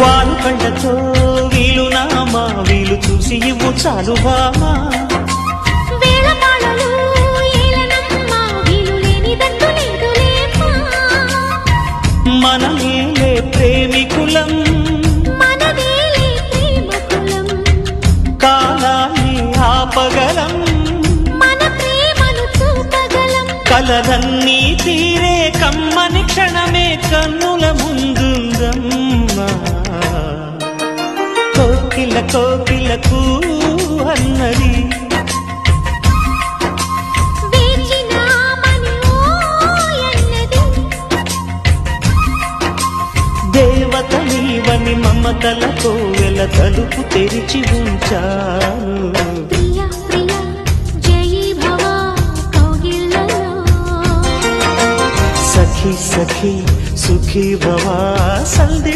వాలు కండతో వీలు నామా వీలు చూసి ఇవ్వు చాలు బామా మనమేలే ప్రేమికులం కాలాన్ని ఆపగలం కలలన్నీ తీరే కమ్మని క్షణమే కన్నుల ముందుందమ్మా కోకిల కోకిలకు అన్నది దేవత నీవని మమతలతో వెల తలుపు తెరిచి ఉంచాను సఖీ సఖీ సుఖీ భవా సంధ్య